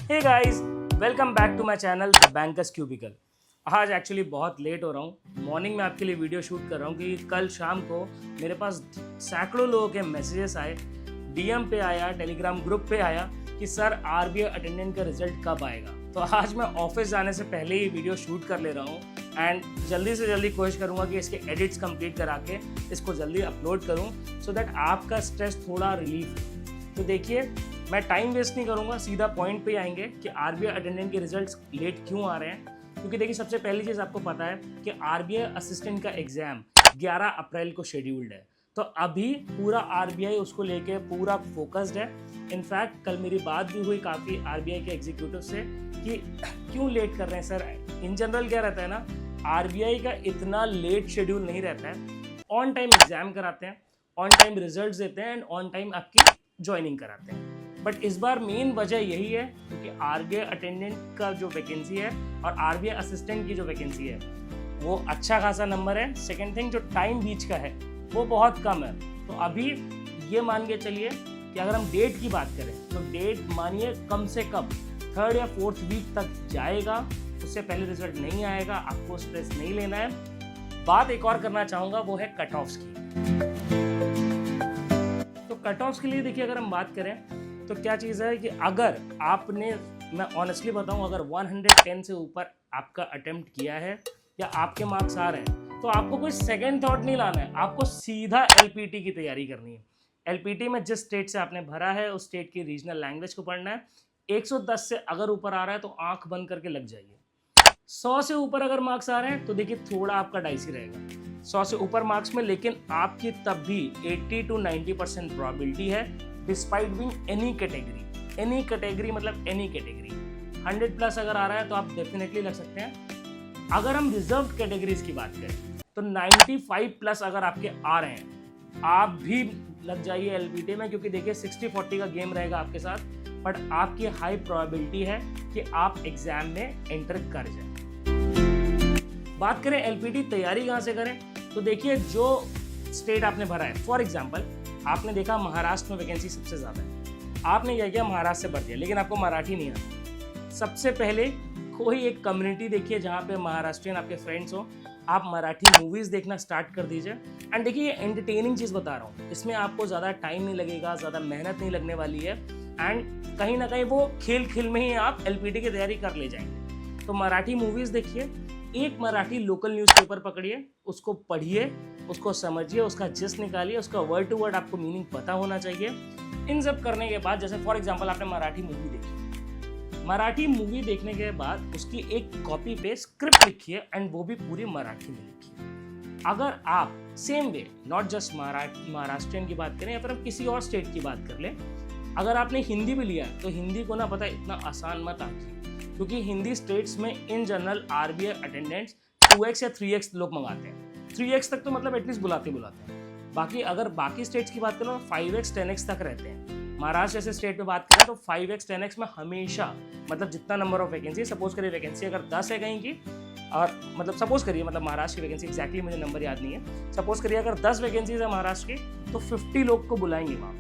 Hey guys, welcome back to my channel the bankers cubicle. आज actually बहुत late हो रहा हूँ। मॉर्निंग में आपके लिए वीडियो शूट कर रहा हूँ कि कल शाम को मेरे पास सैकड़ों लोगों के मैसेजेस आए, डीएम पे आया, टेलीग्राम ग्रुप पे आया कि सर आरबीआई अटेंडेंट का रिजल्ट कब आएगा। तो आज मैं ऑफिस जाने से पहले ही वीडियो शूट कर ले रहा हूँ एंड जल्दी से जल्दी कोशिश करूँगा कि इसके एडिट्स कंप्लीट करा के इसको जल्दी अपलोड करूँ सो दैट आपका स्ट्रेस थोड़ा रिलीफ हो। तो देखिए, मैं टाइम वेस्ट नहीं करूंगा, सीधा पॉइंट पे आएंगे कि आरबीआई अटेंडेंट के रिजल्ट्स लेट क्यों आ रहे हैं। क्योंकि देखिए, सबसे पहली चीज़ आपको पता है कि आरबीआई असिस्टेंट का एग्जाम 11 अप्रैल को शेड्यूल्ड है। तो अभी पूरा आरबीआई उसको लेके पूरा फोकस्ड है। इनफैक्ट कल मेरी बात भी हुई काफ़ी आरबीआई के एग्जीक्यूटिव से कि क्यों लेट कर रहे हैं सर। इन जनरल क्या रहता है ना, आरबीआई का इतना लेट शेड्यूल नहीं रहता है। ऑन टाइम एग्जाम कराते हैं, ऑन टाइम रिजल्ट देते हैं एंड ऑन टाइम आपकी ज्वाइनिंग कराते हैं। बट इस बार मेन वजह यही है क्योंकि आरबीआई अटेंडेंट का जो वैकेंसी है और आरबीआई असिस्टेंट की जो वैकेंसी है वो अच्छा खासा नंबर है। सेकेंड थिंग, जो टाइम बीच का है वो बहुत कम है। तो अभी ये मान के चलिए कि अगर हम डेट की बात करें तो डेट मानिए कम से कम 3rd या 4th वीक तक जाएगा, उससे पहले रिजल्ट नहीं आएगा। आपको स्ट्रेस नहीं लेना है। बात एक और करना चाहूँगा, वो है कट ऑफ्स की। तो कट ऑफ्स के लिए देखिए, अगर हम बात करें तो क्या चीज़ है कि अगर आपने, मैं ऑनेस्टली बताऊं, अगर 110 से ऊपर आपका अटेम्प्ट किया है या आपके मार्क्स आ रहे हैं तो आपको कोई सेकंड थॉट नहीं लाना है, आपको सीधा एलपीटी की तैयारी करनी है। एलपीटी में जिस स्टेट से आपने भरा है उस स्टेट की रीजनल लैंग्वेज को पढ़ना है। 110 से अगर ऊपर आ रहा है तो आंख बंद करके लग जाइए। 100 से ऊपर अगर मार्क्स आ रहे हैं तो देखिए थोड़ा आपका डाइसी रहेगा 100 से ऊपर मार्क्स में, लेकिन आपकी तब भी 80 to 90% प्रोबेबिलिटी है डिस्पाइट बीइंग एनी कैटेगरी मतलब एनी कैटेगरी। 100+ अगर आ रहा है तो आप डेफिनेटली लग सकते हैं। अगर हम रिजर्व कैटेगरीज की बात करें तो 95+ अगर आपके आ रहे हैं आप भी लग जाइए एलपीटी में, क्योंकि देखिए 60-40 का गेम रहेगा आपके साथ। बट आपकी हाई प्रोबेबिलिटी है कि आप एग्जाम में एंटर कर जाए। बात करें एलपीटी तैयारी कहाँ से करें, तो देखिए जो स्टेट आपने भरा है, फॉर एग्जाम्पल आपने देखा महाराष्ट्र में वैकेंसी सबसे ज़्यादा है, आपने क्या किया, महाराष्ट्र से भर दिया, लेकिन आपको मराठी नहीं आता। सबसे पहले कोई एक कम्युनिटी देखिए जहाँ पे महाराष्ट्रियन आपके फ्रेंड्स हो, आप मराठी मूवीज़ देखना स्टार्ट कर दीजिए। एंड देखिए, ये एंटरटेनिंग चीज़ बता रहा हूँ, इसमें आपको ज़्यादा टाइम नहीं लगेगा, ज़्यादा मेहनत नहीं लगने वाली है एंड कहीं ना कहीं वो खेल में ही आप एलपीटी की तैयारी कर ले जाएंगे। तो मराठी मूवीज़ देखिए, एक मराठी लोकल न्यूज़पेपर पकड़िए, उसको पढ़िए, उसको समझिए, उसका जिस्ट निकालिए, उसका वर्ड टू वर्ड आपको मीनिंग पता होना चाहिए। इन सब करने के बाद, जैसे फॉर एग्जांपल आपने मराठी मूवी देखी, मराठी मूवी देखने के बाद उसकी एक कॉपी पे स्क्रिप्ट लिखिए एंड वो भी पूरी मराठी में लिखिए। अगर आप same way, not just Maharashtrian की बात करें या फिर हम किसी और स्टेट की बात कर लें, अगर आपने हिंदी भी लिया तो हिंदी को ना पता इतना आसान मत आंकिए, क्योंकि हिंदी स्टेट्स में in general RBI attendants 2x या 3x लोग मंगाते हैं। 3x तक तो मतलब एटलीस्ट बुलाते हैं। बाकी अगर बाकी स्टेट्स की बात करें तो 5x 10x तक रहते हैं। महाराष्ट्र जैसे स्टेट में बात करें तो 5x 10x में हमेशा, मतलब जितना नंबर ऑफ वैकेंसी, सपोज करिए वैकेंसी अगर 10 है कहीं की, और मतलब सपोज करिए, मतलब महाराष्ट्र की वैकेंसी एग्जैक्टली मुझे नंबर याद नहीं है, सपोज करिए अगर 10 वैकेंसीज है महाराष्ट्र की तो 50 लोग को बुलाएंगे वहाँ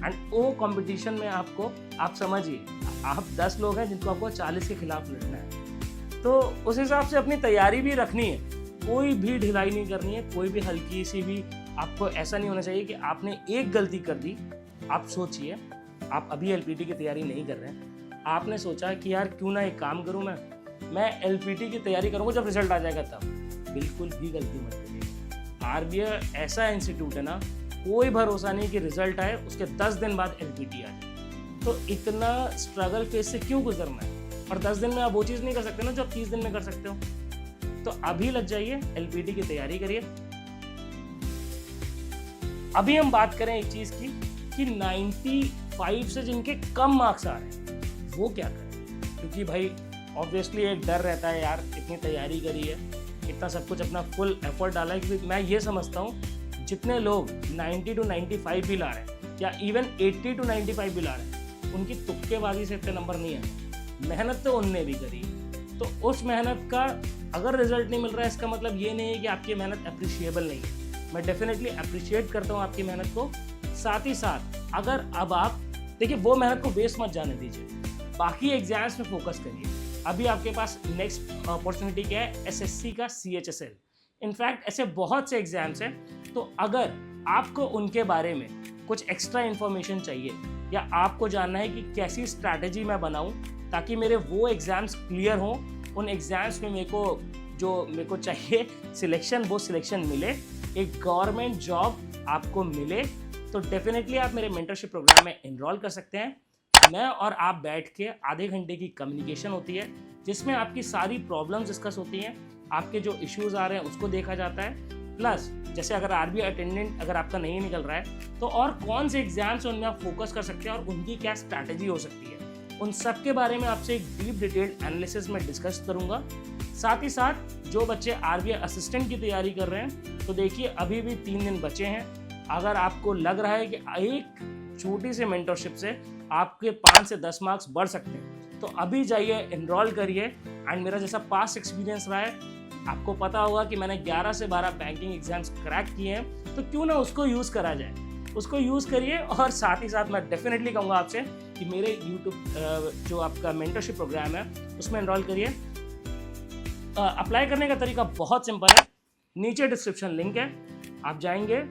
एंड वो कंपटीशन में आपको, आप समझिए आप 10 लोग हैं जिनको आपको 40 के खिलाफ लड़ना है। तो उस हिसाब से अपनी तैयारी भी रखनी है, कोई भी ढिलाई नहीं करनी है, कोई भी हल्की सी भी, आपको ऐसा नहीं होना चाहिए कि आपने एक गलती कर दी। आप सोचिए, आप अभी एलपीटी की तैयारी नहीं कर रहे हैं, आपने सोचा कि यार क्यों ना एक काम करूं, मैं एलपीटी की तैयारी करूंगा जब रिजल्ट आ जाएगा तब। बिल्कुल भी गलती मत करिए। आरबीआई ऐसा इंस्टीट्यूट है ना, कोई भरोसा नहीं कि रिजल्ट आए उसके 10 दिन बाद एलपीटी आ जाए। तो इतना स्ट्रगल फेज से क्यों गुजरना है, और 10 दिन में आप वो चीज़ नहीं कर सकते ना जो आप 30 दिन में कर सकते हो। तो अभी लग जाइए, एलपीटी की तैयारी करिए। अभी हम बात करें एक चीज़ की कि 95 से जिनके कम मार्क्स आ रहे हैं वो क्या करें, क्योंकि भाई ऑब्वियसली एक डर रहता है, यार इतनी तैयारी करी है, इतना सब कुछ अपना फुल एफर्ट डाला है। क्योंकि मैं ये समझता हूँ जितने लोग 90 to 95 भी ला रहे हैं या इवन 80 to 95 भी ला रहे हैं, उनकी तुक्केबाजी से इतने नंबर नहीं है, मेहनत तो उनने भी करी। तो उस मेहनत का अगर रिजल्ट नहीं मिल रहा है, इसका मतलब ये नहीं है कि आपकी मेहनत अप्रिशिएबल नहीं है। मैं डेफिनेटली अप्रिशिएट करता हूँ आपकी मेहनत को। साथ ही साथ अगर अब आप देखिए, वो मेहनत को वेस्ट मत जाने दीजिए। बाकी एग्जाम्स में फोकस करिए। अभी आपके पास नेक्स्ट अपॉर्चुनिटी क्या है, एसएससी का CHSL। इनफैक्ट ऐसे बहुत से एग्जाम्स हैं, तो अगर आपको उनके बारे में कुछ एक्स्ट्रा इन्फॉर्मेशन चाहिए या आपको जानना है कि कैसी स्ट्रैटेजी मैं बनाऊं ताकि मेरे वो एग्ज़ाम्स क्लियर हों, उन एग्ज़ाम्स में मेरे को चाहिए सिलेक्शन, वो सिलेक्शन मिले, एक गवर्नमेंट जॉब आपको मिले, तो डेफिनेटली आप मेरे मेंटरशिप प्रोग्राम में एनरोल कर सकते हैं। मैं और आप बैठ के आधे घंटे की कम्युनिकेशन होती है जिसमें आपकी सारी प्रॉब्लम्स डिस्कस होती हैं, आपके जो इश्यूज आ रहे हैं उसको देखा जाता है। प्लस जैसे अगर RBI अटेंडेंट अगर आपका नहीं निकल रहा है तो और कौन से एग्जाम्स उनमें आप फोकस कर सकते हैं और उनकी क्या स्ट्रैटेजी हो सकती है, उन सब के बारे में आपसे एक डीप डिटेल्ड एनालिसिस में डिस्कस करूंगा। साथ ही साथ जो बच्चे RBI असिस्टेंट की तैयारी कर रहे हैं, तो देखिए अभी भी 3 दिन बचे हैं। अगर आपको लग रहा है कि एक छोटी सी मेंटरशिप से आपके 5 से 10 मार्क्स बढ़ सकते हैं, तो अभी जाइए एनरोल करिए। एंड मेरा जैसा पास्ट एक्सपीरियंस रहा है, आपको पता होगा कि मैंने 11 से 12 बैंकिंग एग्जाम्स क्रैक किए हैं, तो क्यों ना उसको यूज़ करा जाए, उसको यूज़ करिए। और साथ ही साथ मैं डेफिनेटली कहूँगा आपसे कि मेरे यूट्यूब जो आपका मेंटरशिप प्रोग्राम है उसमें एनरोल करिए। अप्लाई करने का तरीका बहुत सिंपल है, नीचे डिस्क्रिप्शन लिंक है, आप जाएंगे,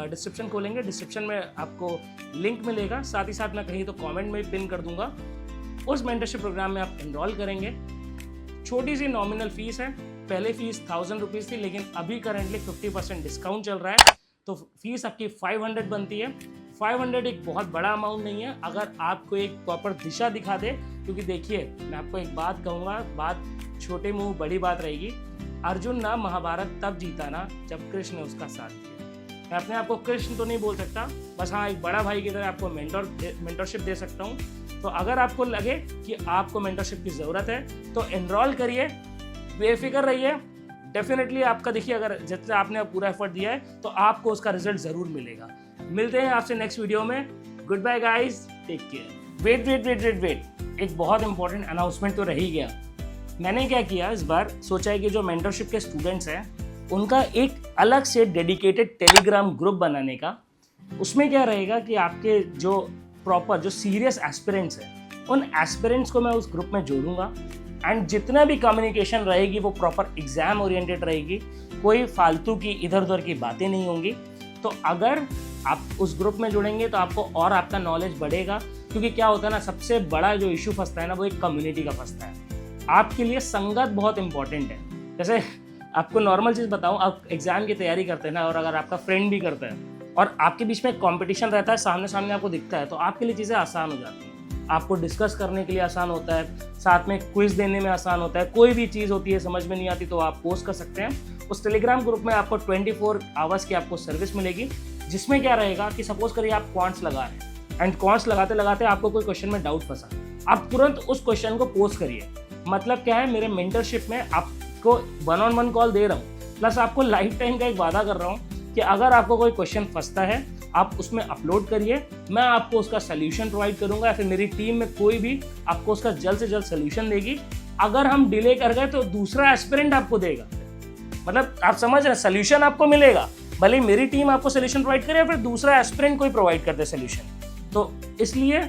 डिस्क्रिप्शन खोलेंगे, डिस्क्रिप्शन में आपको लिंक मिलेगा, साथ ही साथ मैं कहीं तो कमेंट में पिन कर दूंगा। उस मेंटरशिप प्रोग्राम में आप एनरोल करेंगे। छोटी सी नॉमिनल फीस है, पहले फीस 1000 रुपीज़ थी, लेकिन अभी करंटली 50% डिस्काउंट चल रहा है, तो फीस आपकी 500 बनती है। 500 एक बहुत बड़ा अमाउंट नहीं है अगर आपको एक प्रॉपर दिशा दिखा दे, क्योंकि देखिए मैं आपको एक बात कहूँगा, बात छोटे मुंह बड़ी बात रहेगी। अर्जुन ना महाभारत तब जीता ना जब कृष्ण ने उसका साथ दिया। मैं अपने आप को कृष्ण तो नहीं बोल सकता, बस हाँ एक बड़ा भाई की तरह आपको मेंटरशिप दे सकता हूँ। तो अगर आपको लगे कि आपको मेंटरशिप की ज़रूरत है तो एनरोल करिए, बेफिक्र रहिए। डेफिनेटली आपका देखिए अगर जितना आपने पूरा एफर्ट दिया है तो आपको उसका रिजल्ट ज़रूर मिलेगा। मिलते हैं आपसे नेक्स्ट वीडियो में। Good bye guys, take care. Wait, एक बहुत इंपॉर्टेंट अनाउंसमेंट तो रह ही गया। मैंने क्या किया इस बार, सोचा है कि जो मेंटरशिप के स्टूडेंट्स हैं उनका एक अलग से डेडिकेटेड टेलीग्राम ग्रुप बनाने का। उसमें क्या रहेगा कि आपके जो प्रॉपर जो सीरियस एस्पिरेंट्स हैं उन एस्पिरेंट्स को मैं उस ग्रुप में जोड़ूंगा। एंड जितना भी कम्युनिकेशन रहेगी वो प्रॉपर एग्जाम ओरिएंटेड रहेगी, कोई फालतू की इधर उधर की बातें नहीं होंगी। तो अगर आप उस ग्रुप में जुड़ेंगे तो आपको और आपका नॉलेज बढ़ेगा, क्योंकि क्या होता है ना, सबसे बड़ा जो इशू फंसता है ना वो एक कम्युनिटी का फंसता है। आपके लिए संगत बहुत इंपॉर्टेंट है। जैसे आपको नॉर्मल चीज़ बताऊं, आप एग्जाम की तैयारी करते हैं ना, और अगर आपका फ्रेंड भी करता है और आपके बीच में कंपटीशन रहता है, सामने सामने आपको दिखता है, तो आपके लिए चीज़ें आसान हो जाती हैं। आपको डिस्कस करने के लिए आसान होता है, साथ में क्विज देने में आसान होता है। कोई भी चीज़ होती है समझ में नहीं आती तो आप पोस्ट कर सकते हैं। उस टेलीग्राम ग्रुप में आपको 24 आवर्स की आपको सर्विस मिलेगी, जिसमें क्या रहेगा कि सपोज करिए आप क्वांट्स लगा रहे हैं एंड क्वांट्स लगाते लगाते आपको कोई क्वेश्चन में डाउट फंसा, आप तुरंत उस क्वेश्चन को पोस्ट करिए। मतलब क्या है, मेरे मेंटरशिप में आपको 1-on-1 कॉल दे रहा हूँ, प्लस आपको लाइफ टाइम का एक वादा कर रहा हूँ कि अगर आपको कोई क्वेश्चन फंसता है आप उसमें अपलोड करिए, मैं आपको उसका सल्यूशन प्रोवाइड करूंगा, या फिर मेरी टीम में कोई भी आपको उसका जल्द से जल्द सल्यूशन देगी। अगर हम डिले कर गए तो दूसरा एस्पिरेंट आपको देगा, मतलब आप समझ रहे हैं, सल्यूशन आपको मिलेगा, भले मेरी टीम आपको सल्यूशन प्रोवाइड करे या फिर दूसरा एस्पिरेंट कोई प्रोवाइड कर दे सल्यूशन। तो इसलिए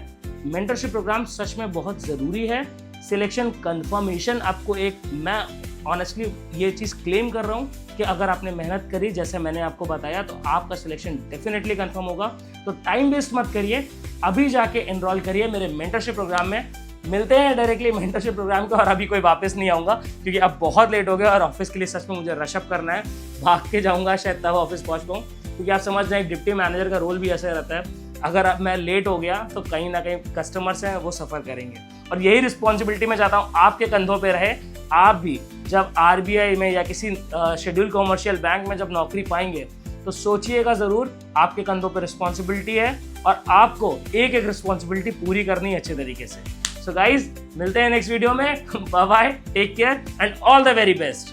मेंटरशिप प्रोग्राम सच में बहुत ज़रूरी है। सिलेक्शन कंफर्मेशन आपको एक, मैं ऑनेस्टली ये चीज़ क्लेम कर रहा हूँ कि अगर आपने मेहनत करी जैसे मैंने आपको बताया तो आपका सिलेक्शन डेफिनेटली कंफर्म होगा। तो टाइम वेस्ट मत करिए, अभी जाके एनरोल करिए मेरे मेंटरशिप प्रोग्राम में। मिलते हैं डायरेक्टली मेंटरशिप प्रोग्राम को, और अभी कोई वापस नहीं आऊँगा क्योंकि अब बहुत लेट हो गया और ऑफिस के लिए सच में मुझे रशअप करना है, भाग के जाऊँगा शायद तब ऑफिस पहुँच पाऊँ, क्योंकि आप समझ रहे हैं डिप्टी मैनेजर का रोल भी ऐसा रहता है, अगर मैं लेट हो गया तो कहीं ना कहीं कस्टमर्स हैं वो सफ़र करेंगे, और यही रिस्पॉन्सिबिलिटी मैं चाहता हूँ आपके कंधों पे रहे। आप भी जब RBI में या किसी शेड्यूल कॉमर्शियल बैंक में जब नौकरी पाएंगे तो सोचिएगा ज़रूर, आपके कंधों पे रिस्पॉन्सिबिलिटी है और आपको एक एक रिस्पॉन्सिबिलिटी पूरी करनी है अच्छे तरीके से। सो गाइज, मिलते हैं नेक्स्ट वीडियो में। Bye bye, take care and all the very best.